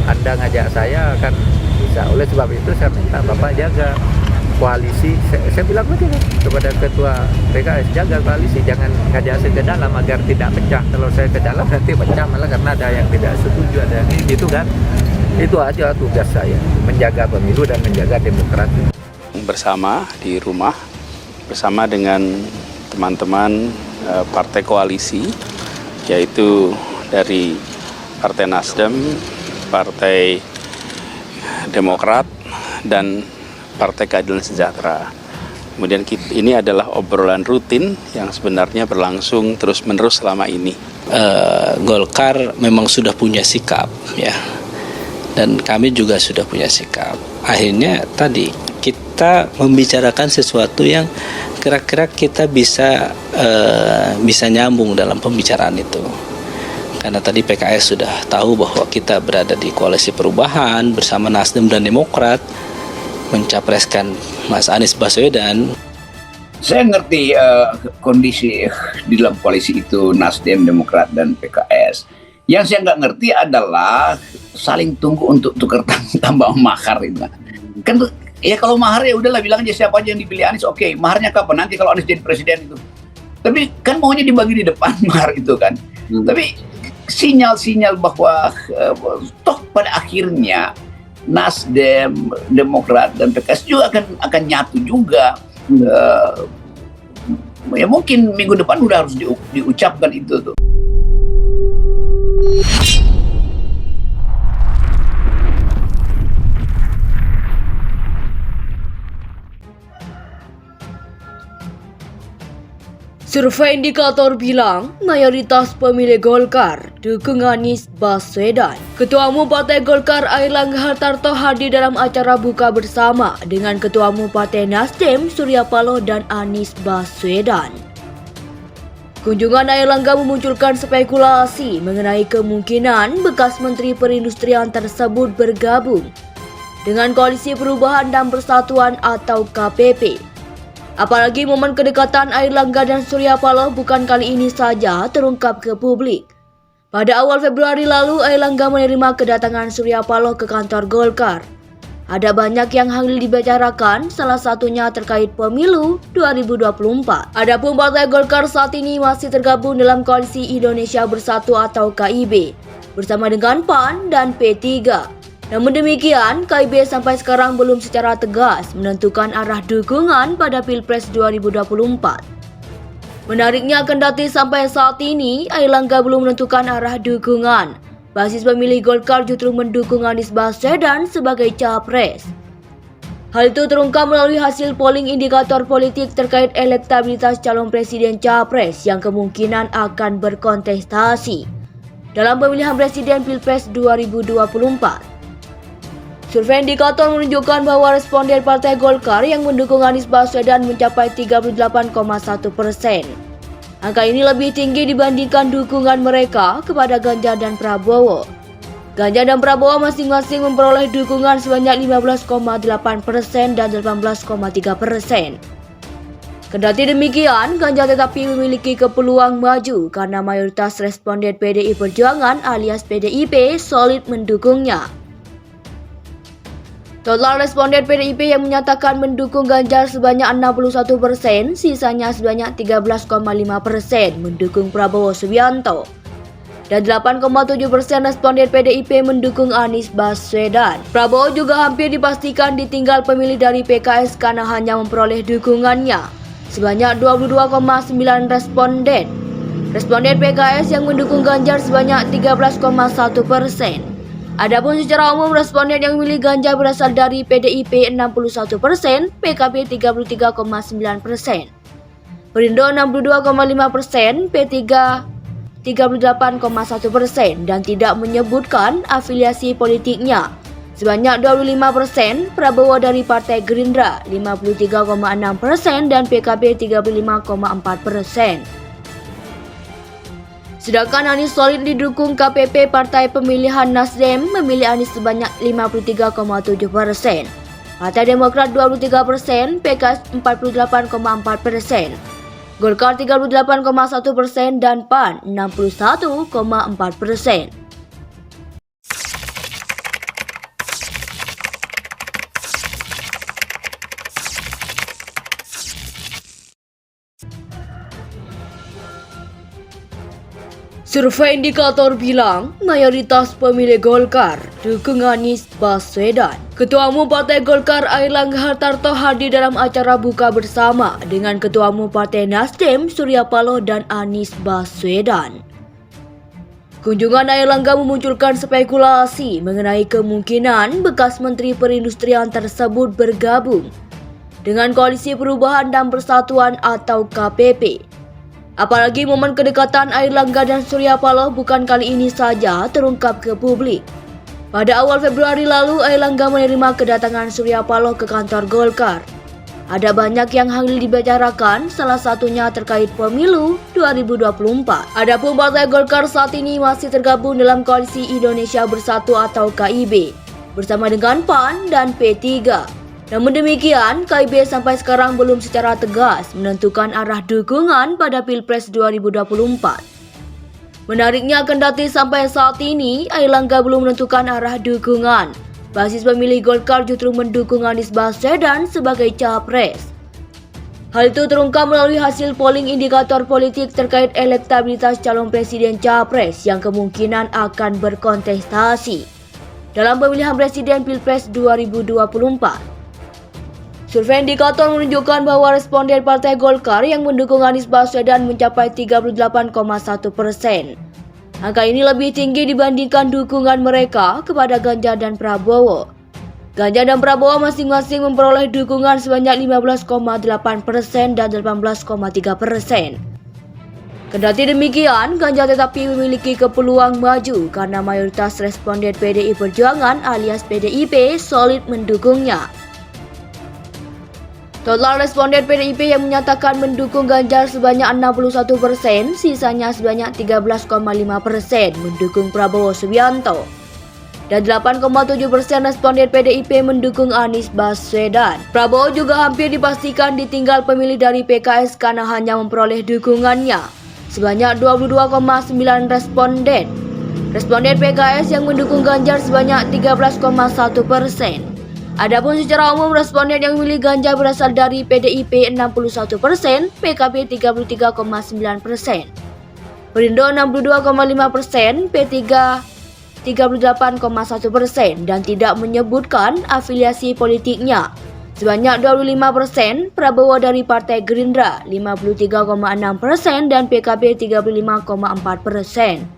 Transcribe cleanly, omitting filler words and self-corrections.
Anda ngajak saya kan bisa. Oleh sebab itu saya minta Bapak jaga koalisi. Saya bilang aja kan kepada ketua PKS, jaga koalisi, jangan ngajak saya ke dalam agar tidak pecah. Kalau saya ke dalam nanti pecah malah karena ada yang tidak setuju, ada yang ini gitu kan. Itu aja tugas saya, menjaga pemilu dan menjaga demokrasi. Bersama di rumah, bersama dengan teman-teman partai koalisi, yaitu dari Partai Nasdem, Partai Demokrat, dan Partai Keadilan Sejahtera. Kemudian ini adalah obrolan rutin yang sebenarnya berlangsung terus-menerus selama ini. Golkar memang sudah punya sikap, ya, dan kami juga sudah punya sikap. Akhirnya tadi kita membicarakan sesuatu yang kira-kira kita bisa nyambung dalam pembicaraan itu. Karena tadi PKS sudah tahu bahwa kita berada di koalisi perubahan bersama Nasdem dan Demokrat mencapreskan Mas Anies Baswedan. Saya ngerti kondisi di dalam koalisi itu Nasdem, Demokrat, dan PKS. Yang saya nggak ngerti adalah saling tunggu untuk tukar tambah mahar itu. Kan ya kalau mahar ya udahlah, bilang aja siapa aja yang dipilih Anies, oke, maharnya kapan? Nanti kalau Anies jadi presiden itu. Tapi kan maunya dibagi di depan mahar itu kan. Tapi sinyal-sinyal bahwa toh pada akhirnya Nasdem, Demokrat, dan PKS juga akan nyatu juga. Ya mungkin minggu depan udah harus diucapkan itu tuh. Survei indikator bilang mayoritas pemilih Golkar dukung Anies Baswedan. Ketua Umum Partai Golkar Airlangga Hartarto hadir dalam acara buka bersama dengan Ketua Umum Partai Nasdem Surya Paloh dan Anies Baswedan. Kunjungan Airlangga memunculkan spekulasi mengenai kemungkinan bekas Menteri Perindustrian tersebut bergabung dengan Koalisi Perubahan dan Persatuan atau KPP. Apalagi momen kedekatan Airlangga dan Surya Paloh bukan kali ini saja terungkap ke publik. Pada awal Februari lalu, Airlangga menerima kedatangan Surya Paloh ke kantor Golkar. Ada banyak yang hanggil dibicarakan, salah satunya terkait pemilu 2024. Adapun Partai Golkar saat ini masih tergabung dalam Koalisi Indonesia Bersatu atau KIB, bersama dengan PAN dan P3. Namun demikian, KIB sampai sekarang belum secara tegas menentukan arah dukungan pada Pilpres 2024. Menariknya, kendati sampai saat ini Airlangga belum menentukan arah dukungan, basis pemilih Golkar justru mendukung Anies Baswedan sebagai capres. Hal itu terungkap melalui hasil polling indikator politik terkait elektabilitas calon presiden capres yang kemungkinan akan berkontestasi dalam pemilihan presiden Pilpres 2024. Survei indikator menunjukkan bahwa responden Partai Golkar yang mendukung Anies Baswedan mencapai 38,1%. Angka ini lebih tinggi dibandingkan dukungan mereka kepada Ganjar dan Prabowo. Ganjar dan Prabowo masing-masing memperoleh dukungan sebanyak 15,8% dan 18,3%. Kendati demikian, Ganjar tetapi memiliki peluang maju karena mayoritas responden PDI Perjuangan alias PDIP solid mendukungnya. Total responden PDIP yang menyatakan mendukung Ganjar sebanyak 61%, sisanya sebanyak 13,5% mendukung Prabowo Subianto. Dan 8,7% responden PDIP mendukung Anies Baswedan. Prabowo juga hampir dipastikan ditinggal pemilih dari PKS karena hanya memperoleh dukungannya sebanyak 22,9 responden. Responden PKS yang mendukung Ganjar sebanyak 13,1%. Adapun secara umum responden yang memilih Ganjar berasal dari PDIP 61%, PKB 33,9%, Perindo 62,5%, P3 38,1% dan tidak menyebutkan afiliasi politiknya. Sebanyak 25%, Prabowo dari Partai Gerindra 53,6% dan PKB 35,4%. Sedangkan Anies solid didukung KPP Partai Pemilihan Nasdem memilih Anies sebanyak 53,7%. Partai Demokrat 23%, PKS 48,4%, Golkar 38,1% dan PAN 61,4%. Survei indikator bilang mayoritas pemilih Golkar dukung Anies Baswedan. Ketua Umum Partai Golkar Airlangga Hartarto hadir dalam acara buka bersama dengan Ketua Umum Partai Nasdem Surya Paloh dan Anies Baswedan. Kunjungan Airlangga memunculkan spekulasi mengenai kemungkinan bekas Menteri Perindustrian tersebut bergabung dengan Koalisi Perubahan dan Persatuan atau KPP. Apalagi momen kedekatan Airlangga dan Surya Paloh bukan kali ini saja terungkap ke publik. Pada awal Februari lalu, Airlangga menerima kedatangan Surya Paloh ke kantor Golkar. Ada banyak yang hanggil dibicarakan, salah satunya terkait pemilu 2024. Adapun Partai Golkar saat ini masih tergabung dalam Koalisi Indonesia Bersatu atau KIB, bersama dengan PAN dan P3. Namun demikian, KIB sampai sekarang belum secara tegas menentukan arah dukungan pada Pilpres 2024. Menariknya, kendati sampai saat ini, Airlangga belum menentukan arah dukungan. Basis pemilih Golkar justru mendukung Anies Baswedan sebagai capres. Hal itu terungkap melalui hasil polling indikator politik terkait elektabilitas calon presiden capres yang kemungkinan akan berkontestasi dalam pemilihan presiden Pilpres 2024. Survei indikator menunjukkan bahwa responden Partai Golkar yang mendukung Anies Baswedan mencapai 38,1%. Angka ini lebih tinggi dibandingkan dukungan mereka kepada Ganjar dan Prabowo. Ganjar dan Prabowo masing-masing memperoleh dukungan sebanyak 15,8% dan 18,3%. Kendati demikian, Ganjar tetapi memiliki peluang maju karena mayoritas responden PDI Perjuangan alias PDIP solid mendukungnya. Total responden PDIP yang menyatakan mendukung Ganjar sebanyak 61%, sisanya sebanyak 13,5% mendukung Prabowo Subianto. Dan 8,7% responden PDIP mendukung Anies Baswedan. Prabowo juga hampir dipastikan ditinggal pemilih dari PKS karena hanya memperoleh dukungannya sebanyak 22,9 responden. Responden PKS yang mendukung Ganjar sebanyak 13,1%. Adapun secara umum responden yang memilih Ganjar berasal dari PDIP 61%, PKB 33,9%, Perindo 62,5%, P3 38,1% dan tidak menyebutkan afiliasi politiknya. Sebanyak 25%, Prabowo dari Partai Gerindra 53,6% dan PKB 35,4%.